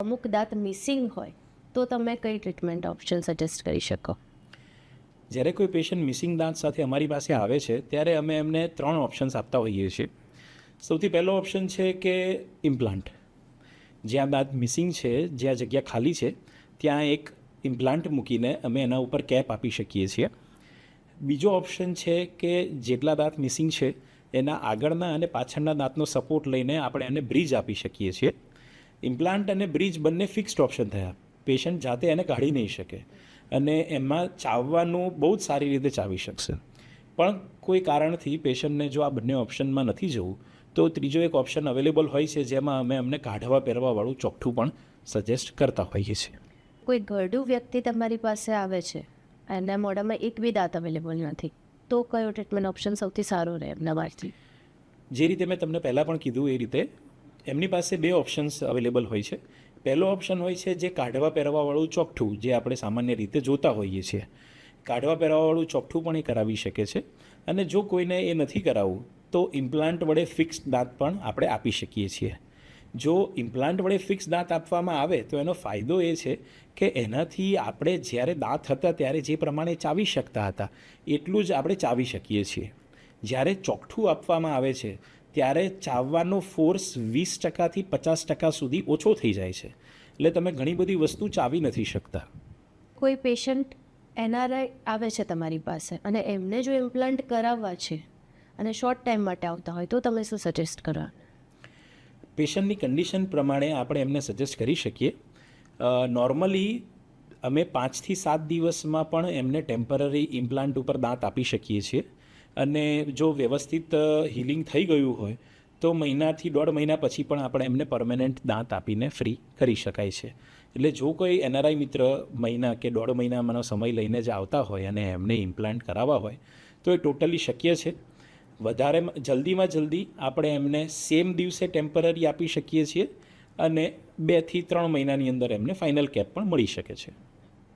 અમુક દાંત મિસિંગ હોય તો તમે કઈ ટ્રીટમેન્ટ ઓપ્શન સજેસ્ટ કરી શકો? જ્યારે કોઈ પેશન્ટ મિસિંગ દાંત સાથે અમારી પાસે આવે છે ત્યારે અમે એમને 3 ઓપ્શન્સ આપતા હોઈએ છીએ. સૌથી પહેલો ઓપ્શન છે કે ઇમ્પ્લાન્ટ. જ્યાં દાંત મિસિંગ છે, જ્યાં જગ્યા ખાલી છે, ત્યાં એક ઇમ્પ્લાન્ટ મૂકીને અમે એના ઉપર કેપ આપી શકીએ છીએ. બીજો ઓપ્શન છે કે જેટલા દાંત મિસિંગ છે એના આગળના અને પાછળના દાંતનો સપોર્ટ લઈને આપણે એને બ્રિજ આપી શકીએ છીએ. ઇમ્પ્લાન્ટ અને બ્રિજ બંને ફિક્સ્ડ ઓપ્શન થયા. પેશન્ટ જાતે એને કાઢી નહીં શકે અને એમાં ચાવવાનું બહુ જ સારી રીતે ચાવી શકશે. પણ કોઈ કારણથી પેશન્ટને જો આ બંને ઓપ્શનમાં નથી જવું તો ત્રીજો એક ઓપ્શન અવેલેબલ હોય છે, જેમાં અમે અમને કાઢવા પહેરવાવાળું ચોકઠું પણ સજેસ્ટ કરતા હોઈએ છીએ. કોઈ ઘરડું વ્યક્તિ તમારી પાસે આવે છે એના મોઢામાં એક બી દાંત અવેલેબલ નથી, તો કયો ટ્રીટમેન્ટ ઓપ્શન સૌથી સારો રહે એમના માટે? જે રીતે મેં તમને પહેલાં પણ કીધું એ રીતે એમની પાસે 2 ઓપ્શન્સ અવેલેબલ હોય છે. પહેલો ઓપ્શન હોય છે જે કાઢવા પહેરવાવાળું ચોકઠું, જે આપણે સામાન્ય રીતે જોતા હોઈએ છીએ. કાઢવા પહેરવાવાળું ચોકઠું પણ એ કરાવી શકે છે. અને જો કોઈને એ નથી કરાવવું તો ઇમ્પ્લાન્ટ વડે ફિક્સ દાંત પણ આપણે આપી શકીએ છીએ. જો ઇમ્પ્લાન્ટ વડે ફિક્સ દાંત આપવામાં આવે તો એનો ફાયદો એ છે કે એનાથી આપણે જ્યારે દાંત હતા ત્યારે જે પ્રમાણે ચાવી શકતા હતા એટલું જ આપણે ચાવી શકીએ છીએ. જ્યારે ચોકઠું આપવામાં આવે છે ત્યારે ચાવવાનો ફોર્સ 20%થી 50% સુધી ઓછો થઈ જાય છે. એટલે તમે ઘણી બધી વસ્તુ ચાવી નથી શકતા. કોઈ પેશન્ટ એનઆરઆઈ આવે છે તમારી પાસે અને એમને જો ઇમ્પ્લાન્ટ કરાવવા છે અને શોર્ટ ટાઈમ માટે આવતા હોય તો તમે શું સજેસ્ટ કરો? પેશન્ટની કન્ડિશન પ્રમાણે આપણે એમને સજેસ્ટ કરી શકીએ. નોર્મલી અમે 5થી 7 દિવસમાં પણ એમને ટેમ્પરરી ઇમ્પ્લાન્ટ ઉપર દાંત આપી શકીએ છીએ. અને જો વ્યવસ્થિત હિલિંગ થઈ ગયું હોય તો મહિનાથી 1.5 મહિના પછી પણ આપણે એમને પરમેનન્ટ દાંત આપીને ફ્રી કરી શકાય છે. એટલે જો કોઈ એનઆરઆઈ મિત્ર મહિના કે 1.5 મહિનાનો સમય લઈને જ આવતા હોય અને એમને ઇમ્પ્લાન્ટ કરાવવા હોય તો એ ટોટલી શક્ય છે. વધારે જલ્દીમાં જલ્દી આપણે એમને સેમ દિવસે ટેમ્પરરી આપી શકીએ છીએ અને 2 થી 3 મહિનાની અંદર એમને ફાઇનલ કેપ પણ મળી શકે છે.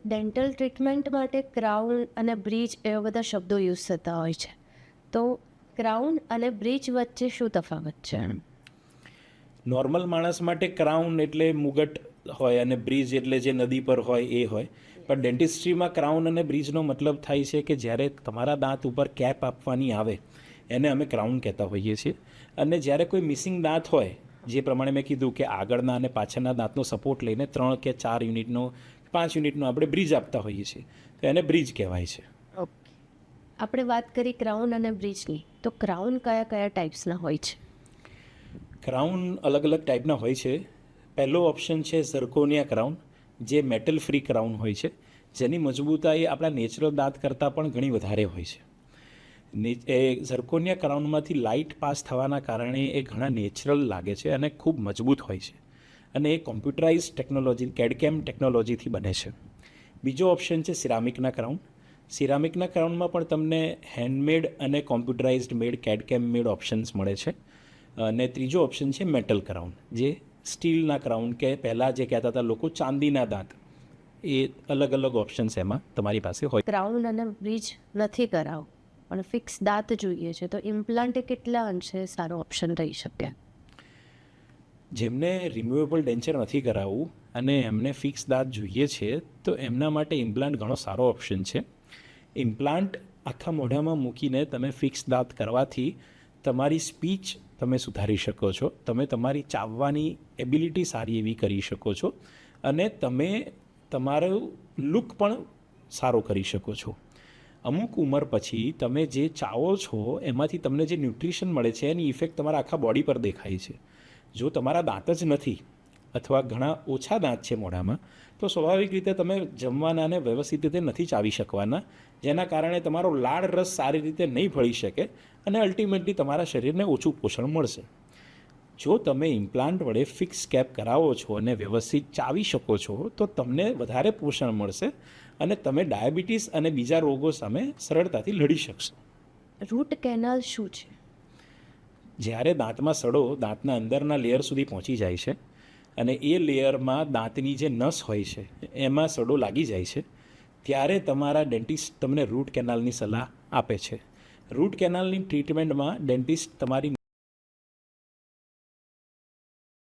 ડેન્ટલ ટ્રીટમેન્ટ માટે ક્રાઉન અને બ્રિજ એવા બધા શબ્દો યુઝ થતા હોય છે, તો ક્રાઉન અને બ્રિજ વચ્ચે શું તફાવત છે? નોર્મલ માણસ માટે ક્રાઉન એટલે મુગટ હોય અને બ્રિજ એટલે જે નદી પર હોય એ હોય. પણ ડેન્ટિસ્ટ્રીમાં ક્રાઉન અને બ્રિજનો મતલબ થાય છે કે જ્યારે તમારા દાંત ઉપર કેપ આપવાની આવે એને અમે ક્રાઉન કહેતા હોઈએ છીએ. અને જ્યારે કોઈ મિસિંગ દાંત હોય, જે પ્રમાણે મેં કીધું કે આગળના અને પાછળના દાંતનો સપોર્ટ લઈને 3 કે 4 યુનિટનો 5 યુનિટનો આપણે બ્રિજ આપતા હોઈએ છીએ, તો એને બ્રિજ કહેવાય છે. ઓકે, આપણે વાત કરી ક્રાઉન અને બ્રિજની, તો ક્રાઉન કયા કયા ટાઈપ્સના હોય છે? ક્રાઉન અલગ અલગ ટાઈપના હોય છે. પહેલો ઓપ્શન છે ઝર્કોનિયા ક્રાઉન, જે મેટલ ફ્રી ક્રાઉન હોય છે, જેની મજબૂતાઈ આપણા નેચરલ દાંત કરતાં પણ ઘણી વધારે હોય છે. એ ઝર્કોનિયા ક્રાઉનમાંથી લાઇટ પાસ થવાના કારણે એ ઘણા નેચરલ લાગે છે અને ખૂબ મજબૂત હોય છે. અને એ કોમ્પ્યુટરાઇઝ ટેકનોલોજી કેડકેમ ટેકનોલોજીથી બને છે. બીજો ઓપ્શન છે સિરામિકના ક્રાઉન. સિરામિકના ક્રાઉનમાં પણ તમને હેન્ડમેડ અને કોમ્પ્યુટરાઇઝડ મેડ કેડકેમ મેડ ઓપ્શન્સ મળે છે. અને ત્રીજો ઓપ્શન છે મેટલ ક્રાઉન, જે સ્ટીલના ક્રાઉન કે પહેલાં જે કહેતા હતા લોકો ચાંદીના દાંત, એ અલગ અલગ ઓપ્શન્સ એમાં તમારી પાસે હોય. ક્રાઉન અને બ્રિજ નથી કરાવ પણ ફિક્સ દાંત જોઈએ છે, તો ઇમ્પ્લાન્ટ કેટલા અંશે સારો ઓપ્શન રહી શકે? જેમને રિમ્યુવેબલ ડેન્ચર નથી કરાવવું અને એમને ફિક્સ દાંત જોઈએ છે તો એમના માટે ઇમ્પ્લાન્ટ ઘણો સારો ઓપ્શન છે. ઇમ્પ્લાન્ટ આખા મોઢામાં મૂકીને તમે ફિક્સ દાંત કરવાથી તમારી સ્પીચ તમે સુધારી શકો છો, તમે તમારી ચાવવાની એબિલિટી સારી એવી કરી શકો છો અને તમે તમારો લુક પણ સારો કરી શકો છો. અમુક ઉંમર પછી તમે જે ચાવો છો એમાંથી તમને જે ન્યુટ્રિશન મળે છે એની ઇફેક્ટ તમારા આખા બોડી પર દેખાય છે. જો તમારા દાંત જ નથી અથવા ઘણા ઓછા દાંત છે મોઢામાં, તો સ્વાભાવિક રીતે તમે જમવાના અને વ્યવસ્થિત રીતે નથી ચાવી શકવાના, જેના કારણે તમારો લાળ રસ સારી રીતે નહીં ભળી શકે અને અલ્ટિમેટલી તમારા શરીરને ઓછું પોષણ મળશે. જો તમે ઇમ્પ્લાન્ટ વડે ફિક્સ કેપ કરાવો છો અને વ્યવસ્થિત ચાવી શકો છો તો તમને વધારે પોષણ મળશે અને તમે ડાયાબિટીસ અને બીજા રોગો સામે સરળતાથી લડી શકશો. રૂટ કેનાલ શું છે? જ્યારે દાંતમાં સડો દાંતના અંદરના લેયર સુધી પહોંચી જાય છે અને એ લેયરમાં દાંતની જે નસ હોય છે એમાં સડો લાગી જાય છે, ત્યારે તમારા ડેન્ટિસ્ટ તમને રૂટ કેનાલની સલાહ આપે છે. રૂટ કેનાલની ટ્રીટમેન્ટમાં ડેન્ટિસ્ટ તમારી